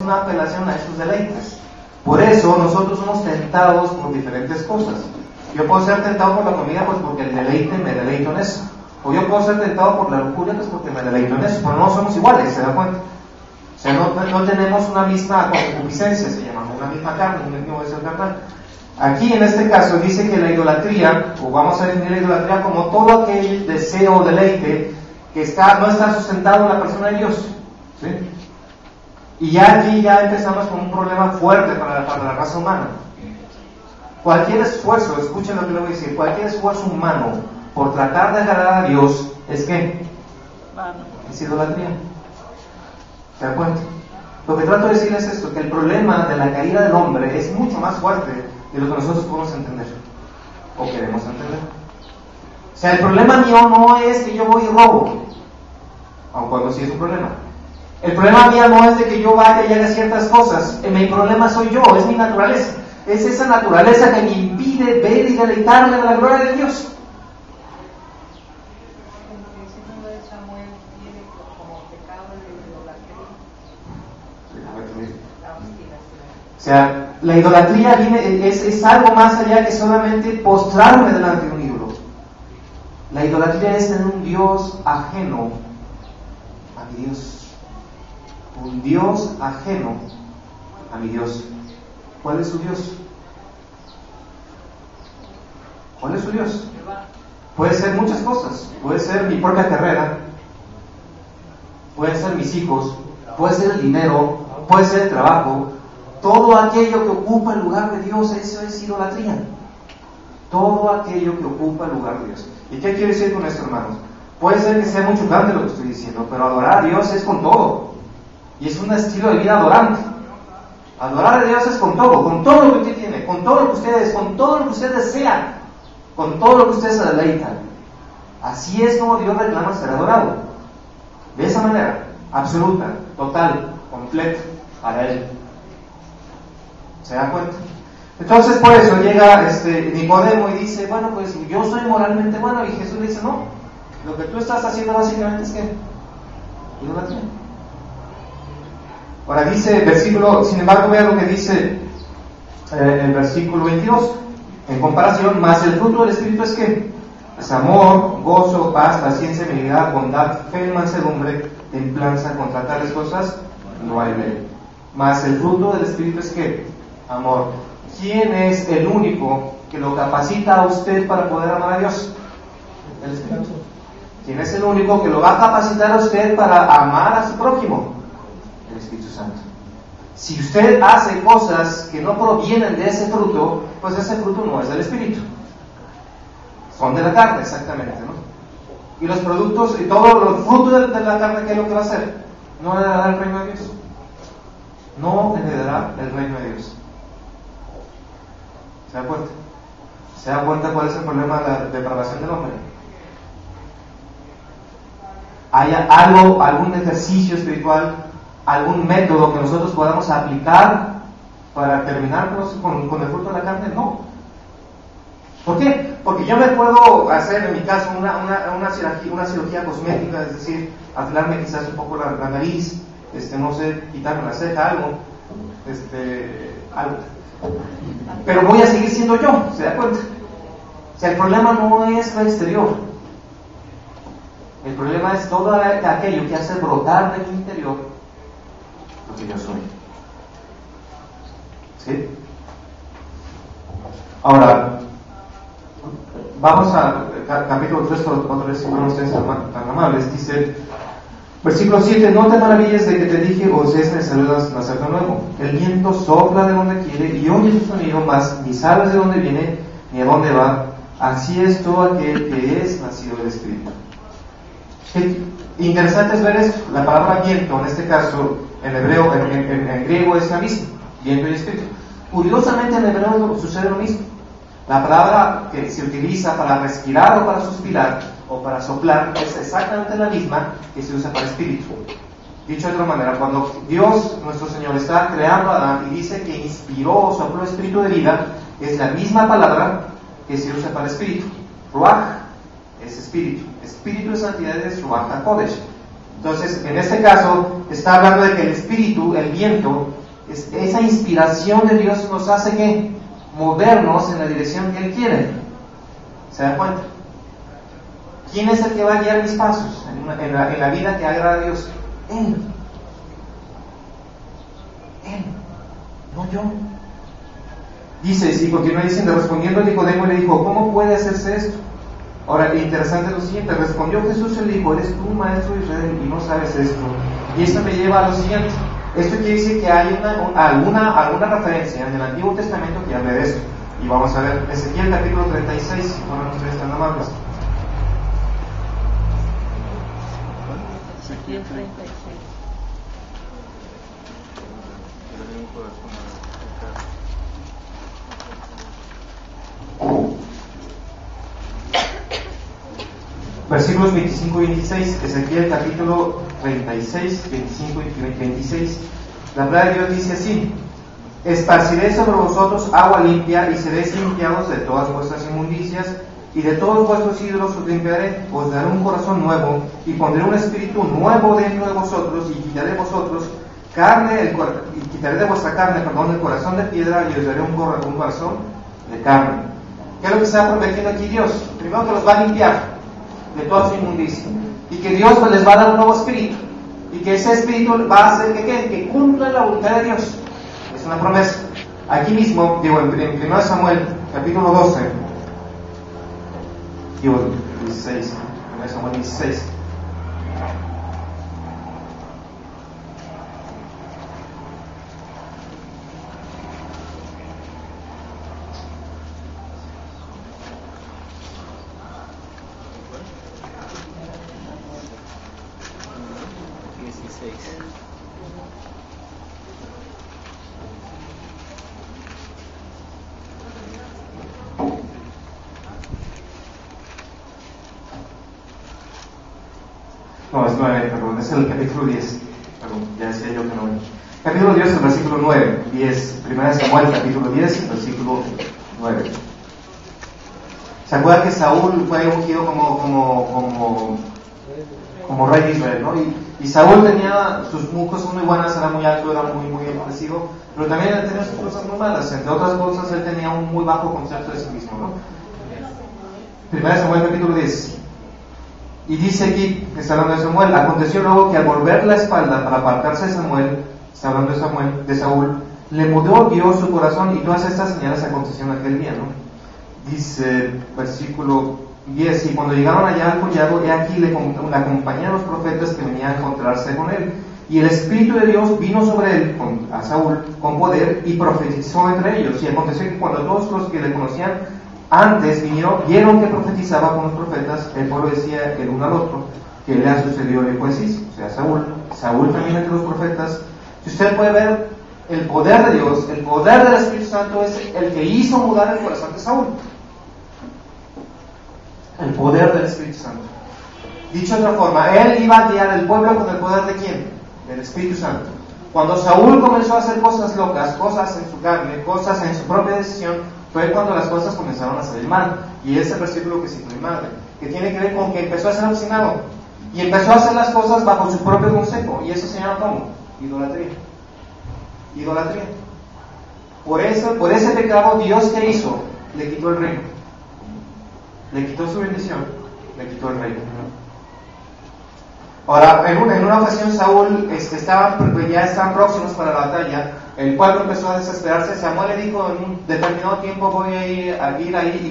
una apelación a esos deleites. Por eso nosotros somos tentados por diferentes cosas. Yo puedo ser tentado por la comida, pues porque el deleite me deleito en eso. O yo puedo ser tentado por la lujuria, pues porque me deleito en eso. Pero no somos iguales, ¿se da cuenta? O sea, no tenemos una misma concupiscencia, se llama, una misma carne, un mismo deseo carnal. Aquí en este caso dice que la idolatría, o vamos a definir la idolatría como todo aquel deseo o deleite que no está sustentado en la persona de Dios. ¿Sí? Y ya aquí ya empezamos con un problema fuerte para la raza humana. Cualquier esfuerzo, escuchen lo que le voy a decir, cualquier esfuerzo humano por tratar de agradar a Dios es ¿qué? Es idolatría. ¿Se dan cuenta? Lo que trato de decir es esto, que el problema de la caída del hombre es mucho más fuerte de lo que nosotros podemos entender o queremos entender. O sea, el problema mío no es que yo voy y robo, aun cuando sí es un problema. El problema mío no es de que yo vaya y haga ciertas cosas. Mi problema soy yo, es mi naturaleza. Es esa naturaleza que me impide ver y deleitarme de la gloria de Dios. O sea, la idolatría es algo más allá que solamente postrarme delante de un ídolo. La idolatría es tener un Dios ajeno a mi Dios. Un Dios ajeno a mi Dios. ¿Cuál es su Dios? ¿Cuál es su Dios? Puede ser muchas cosas. Puede ser mi propia carrera, pueden ser mis hijos, puede ser el dinero, puede ser el trabajo. Todo aquello que ocupa el lugar de Dios, eso es idolatría. Todo aquello que ocupa el lugar de Dios. ¿Y qué quiere decir con esto, hermanos? Puede ser que sea muy chocante lo que estoy diciendo, pero adorar a Dios es con todo. Y es un estilo de vida adorante. Adorar a Dios es con todo lo que usted tiene, con todo lo que usted es, con todo lo que usted desea, con todo lo que usted se deleita. Así es como Dios reclama ser adorado. De esa manera, absoluta, total, completa, para Él. ¿Se da cuenta? Entonces por eso llega Nicodemo y dice, bueno, pues yo soy moralmente bueno, y Jesús le dice, no, lo que tú estás haciendo básicamente es que idolatría. Ahora dice versículo, sin embargo vea lo que dice el versículo 22, en comparación, más el fruto del Espíritu es que es amor, gozo, paz, paciencia, benignidad, bondad, fe, mansedumbre, templanza. Contra tales cosas no hay ley. Más el fruto del Espíritu es que amor. ¿Quién es el único que lo capacita a usted para poder amar a Dios? El Espíritu. ¿Quién es el único que lo va a capacitar a usted para amar a su prójimo? El Espíritu Santo. Si usted hace cosas que no provienen de ese fruto, pues ese fruto no es del Espíritu. Son de la carne, exactamente, ¿no? Y los productos y todos los frutos de la carne, ¿qué es lo que va a hacer? No heredará el reino de Dios. No heredará el reino de Dios. ¿Se da cuenta? ¿Se da cuenta cuál es el problema de la depravación del hombre? ¿Hay algún ejercicio espiritual, algún método que nosotros podamos aplicar para terminar con el fruto de la carne? No. ¿Por qué? Porque yo me puedo hacer, en mi caso, una cirugía cosmética, es decir, afilarme quizás un poco la nariz, no sé, quitarme la ceja, algo. Pero voy a seguir siendo yo, ¿se da cuenta? O sea, el problema no es lo exterior. El problema es todo aquello que hace brotar de mi interior lo que yo soy. ¿Sí? Ahora, vamos a capítulo 3, por otra vez, si no ustedes tan amables. Dice, versículo 7, no te maravilles de que te dije, os es necesario nacer de nuevo. El viento sopla de donde quiere y oye su sonido, mas ni sabes de dónde viene ni a dónde va. Así es todo aquel que es nacido del Espíritu. Interesante es ver esto. La palabra viento, en este caso, en hebreo, en griego es la misma, viento y espíritu. Curiosamente en hebreo sucede lo mismo. La palabra que se utiliza para respirar o para suspirar o para soplar es exactamente la misma que se usa para espíritu. Dicho de otra manera, cuando Dios, nuestro Señor, está creando a Adán y dice que inspiró o sopló espíritu de vida, es la misma palabra que se usa para espíritu. Ruach es espíritu. Espíritu de santidad es Ruach HaKodesh. Entonces, en este caso, está hablando de que el espíritu, el viento, esa inspiración de Dios nos hace que movernos en la dirección que Él quiere. ¿Se dan cuenta? ¿Quién es el que va a guiar mis pasos en la vida que agrada a Dios? Él. Él, no yo. Dice, y continúa diciendo, respondiendo Nicodemo le dijo, ¿cómo puede hacerse esto? Ahora, interesante lo siguiente, respondió Jesús y le dijo, eres tú maestro de Israel y no sabes esto. Y esto me lleva a lo siguiente. Esto quiere decir que hay alguna referencia en el Antiguo Testamento que hable de esto. Y vamos a ver Ezequiel capítulo 36, bueno, ustedes están amables. Ezequiel 36. Versículos 25 y 26, Ezequiel capítulo 36, 25 y 26. La palabra de Dios dice así: esparciré sobre vosotros agua limpia y seréis limpiados de todas vuestras inmundicias y de todos vuestros ídolos os limpiaré, os daré un corazón nuevo y pondré un espíritu nuevo dentro de vosotros y quitaré de vosotros y quitaré de vuestra carne, el corazón de piedra y os daré un corazón de carne. ¿Qué es lo que está prometiendo aquí Dios? Primero que los va a limpiar de toda su inmundicia y que Dios les va a dar un nuevo espíritu y que ese espíritu va a hacer que cumplan la voluntad de Dios. Es una promesa. Aquí mismo, en 1 Samuel capítulo 12, 16, 1 Samuel 16. No, es 9, perdón, es el capítulo 10. Perdón, ya decía yo que no. Capítulo 10, el versículo 9. 10, 1 Samuel, capítulo 10, versículo 9. ¿Se acuerdan que Saúl fue ungido como rey de Israel, ¿no? Y Saúl tenía sus cosas muy buenas, era muy alto, era muy expresivo, pero también él tenía sus cosas muy malas. Entre otras cosas, él tenía un muy bajo concepto de sí mismo, ¿no? 1 Samuel, capítulo 10. Y dice aquí, que está hablando de Samuel, aconteció luego que al volver la espalda para apartarse de Samuel, está hablando de Saúl, le mudó Dios su corazón y todas estas señales acontecieron aquel día, ¿no? Dice, versículo 10, y cuando llegaron allá al collado, he aquí le acompañaron los profetas que venían a encontrarse con él. Y el Espíritu de Dios vino sobre él, a Saúl, con poder y profetizó entre ellos. Y aconteció que cuando todos los que le conocían antes vieron que profetizaba con los profetas, el pueblo decía el uno al otro, ¿qué le ha sucedido? Le pues sí, o sea, Saúl también entre los profetas. Si usted puede ver el poder de Dios, el poder del Espíritu Santo es el que hizo mudar el corazón de Saúl. El poder del Espíritu Santo. Dicho de otra forma, él iba a guiar al pueblo con el poder de ¿quién? Del Espíritu Santo. Cuando Saúl comenzó a hacer cosas locas, cosas en su carne, cosas en su propia decisión, fue cuando las cosas comenzaron a salir mal. Y ese versículo que citó mi madre, que tiene que ver con que empezó a ser obstinado y empezó a hacer las cosas bajo su propio consejo. Y eso se llama ¿cómo? Idolatría. Idolatría. Por ese pecado, Dios, ¿qué hizo? Le quitó el reino, le quitó su bendición, le quitó el reino. Ahora, en una ocasión Saúl ya estaban próximos para la batalla. El pueblo empezó a desesperarse. Samuel le dijo, en un determinado tiempo voy a ir ahí y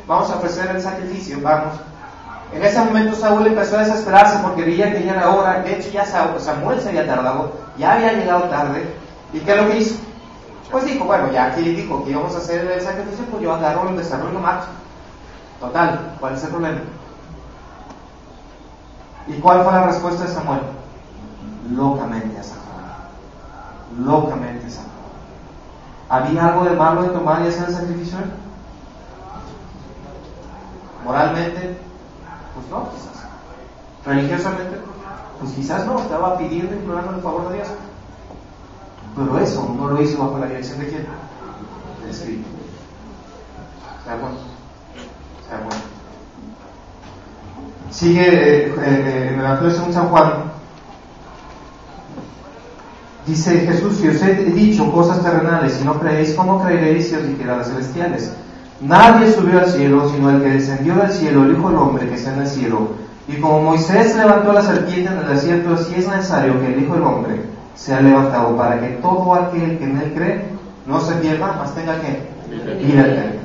vamos a ofrecer el sacrificio, vamos. En ese momento Saúl empezó a desesperarse porque veía que ya era hora. De hecho ya Samuel se había tardado, ya había llegado tarde. ¿Y qué es lo que hizo? Pues dijo, bueno, ya que dijo que íbamos a hacer el sacrificio, pues yo agarro el becerro y lo mato. Total, ¿cuál es el problema? ¿Y cuál fue la respuesta de Samuel? Locamente a Samuel. Locamente a Samuel. ¿Había algo de malo en tomar y hacer el sacrificio? Moralmente, pues no, quizás. Religiosamente, pues quizás no, estaba pidiendo y implorando el favor de Dios. Pero eso no lo hizo bajo la dirección de ¿quién? Del Espíritu. ¿Está bueno? ¿Está bueno? Sigue en el Evangelio según San Juan, Dice Jesús: si os he dicho cosas terrenales y no creéis, ¿cómo creeréis si os dijera las celestiales? Nadie subió al cielo, sino el que descendió del cielo, el Hijo del Hombre que está en el cielo. Y como Moisés levantó la serpiente en el desierto, así es necesario que el Hijo del Hombre sea levantado, para que todo aquel que en él cree no se pierda, mas tenga que vida eterna.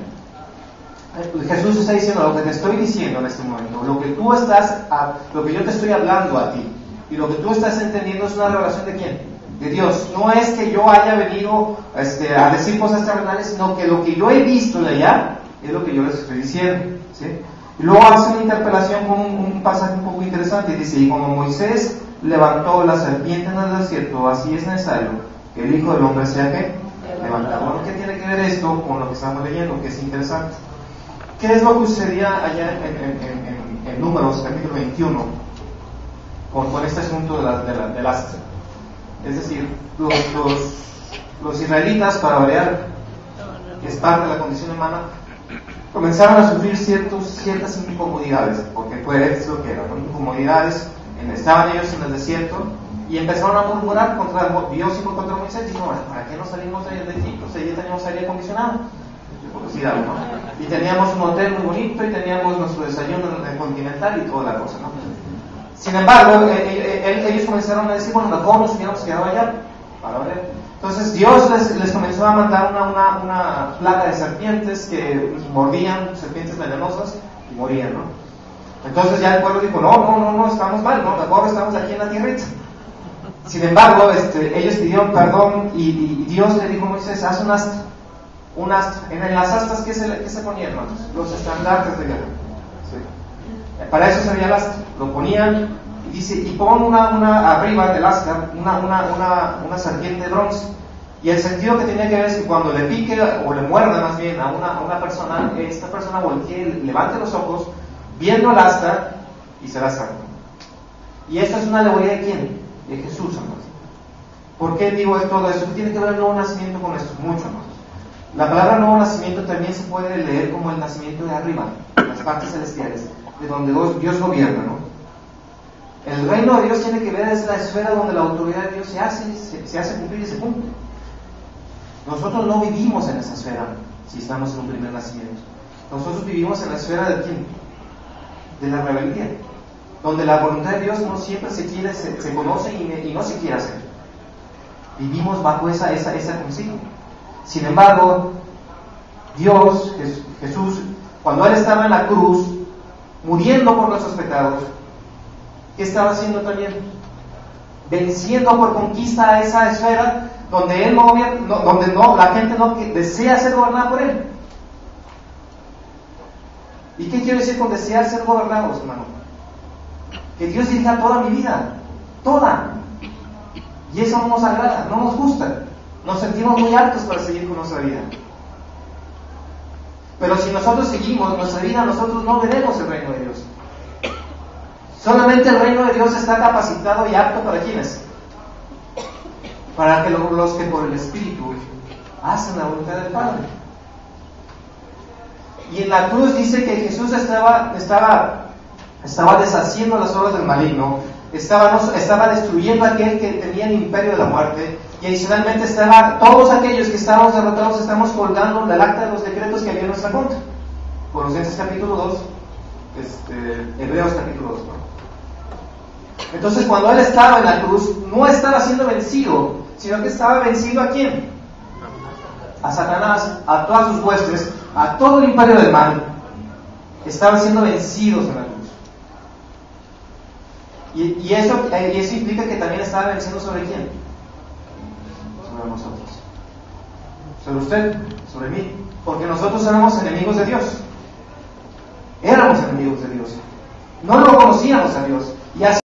Jesús está diciendo: lo que te estoy diciendo en este momento, lo que yo te estoy hablando a ti, y lo que tú estás entendiendo es una revelación de ¿quién? De Dios. No es que yo haya venido a decir cosas terrenales, sino que lo que yo he visto de allá es lo que yo les estoy diciendo, ¿sí? Y luego hace una interpelación con un pasaje un poco interesante, y dice: y como Moisés levantó la serpiente en el desierto, así es necesario que el Hijo del Hombre sea ¿qué? Levantado. Bueno, ¿qué tiene que ver esto con lo que estamos leyendo? Que es interesante. ¿Qué es lo que sucedía allá en Números capítulo 21 con este asunto del astre? Es decir, los israelitas, para variar, que es parte de la condición humana, comenzaron a sufrir ciertas incomodidades, porque fue eso que eran, ¿no? Incomodidades. Estaban ellos en el desierto y empezaron a murmurar contra Dios y contra Moisés. Dijeron: ¿para qué no salimos de Egipto? Si ya teníamos aire acondicionado, ¿no? Y teníamos un hotel muy bonito y teníamos nuestro desayuno continental y toda la cosa, ¿no? Sin embargo, ellos comenzaron a decir: bueno, mejor nos hubiéramos quedado allá para ver. Entonces Dios les comenzó a mandar una plaga de serpientes que mordían, serpientes venenosas, y morían, ¿no? Entonces ya el pueblo dijo: no, estamos mal, no, mejor estamos aquí en la tierrita. Sin embargo, ellos pidieron perdón y Dios le dijo a Moisés: haz un astre. En las astas, ¿qué se ponía, hermanos? Los estandartes de guerra. ¿Sí? Para eso servía el astre. Lo ponían, y dice: y pon arriba del astra una serpiente de bronce. Y el sentido que tenía que ver es que cuando le pique o le muerda más bien a una persona, esta persona voltee, levante los ojos, viendo el astra, y será salvo. Y esta es una alegoría ¿de quién? De Jesús, hermanos. ¿Por qué digo todo esto? ¿Qué tiene que ver el nuevo nacimiento con esto? Mucho, hermanos. La palabra nuevo nacimiento también se puede leer como el nacimiento de arriba, las partes celestiales, de donde Dios gobierna, ¿no? El reino de Dios tiene que ver, es la esfera donde la autoridad de Dios se hace cumplir y se cumple. Nosotros no vivimos en esa esfera si estamos en un primer nacimiento. Nosotros vivimos en la esfera de ¿quién? De la rebeldía, donde la voluntad de Dios no siempre se conoce y no se quiere hacer. Vivimos bajo esa consigna. Sin embargo, Dios, Jesús, cuando Él estaba en la cruz, muriendo por nuestros pecados, ¿qué estaba haciendo también? Venciendo por conquista a esa esfera donde Él la gente no desea ser gobernada por Él. ¿Y qué quiero decir con desear ser gobernados, hermano? Que Dios dirija toda mi vida, toda. Y eso no nos agrada, no nos gusta. Nos sentimos muy altos para seguir con nuestra vida. Pero si nosotros seguimos nuestra vida, nosotros no veremos el reino de Dios. Solamente el reino de Dios está capacitado y apto para ¿quiénes? Para que los que por el Espíritu hacen la voluntad del Padre. Y en la cruz dice que Jesús estaba deshaciendo las obras del maligno, estaba destruyendo a aquel que tenía el imperio de la muerte, y adicionalmente todos aquellos que estábamos derrotados, estamos colgando el acta de los decretos que había en nuestra contra. Colosenses capítulo 2, Hebreos capítulo 2, ¿no? Entonces, cuando Él estaba en la cruz, no estaba siendo vencido, sino que estaba vencido ¿a quién? A Satanás, a todas sus huestes, a todo el imperio del mal. Estaban siendo vencidos en la cruz. Y eso implica que también estaba venciendo ¿sobre quién? Sobre nosotros. Sobre usted, sobre mí. Porque nosotros éramos enemigos de Dios. Éramos enemigos de Dios. No lo conocíamos a Dios. Y así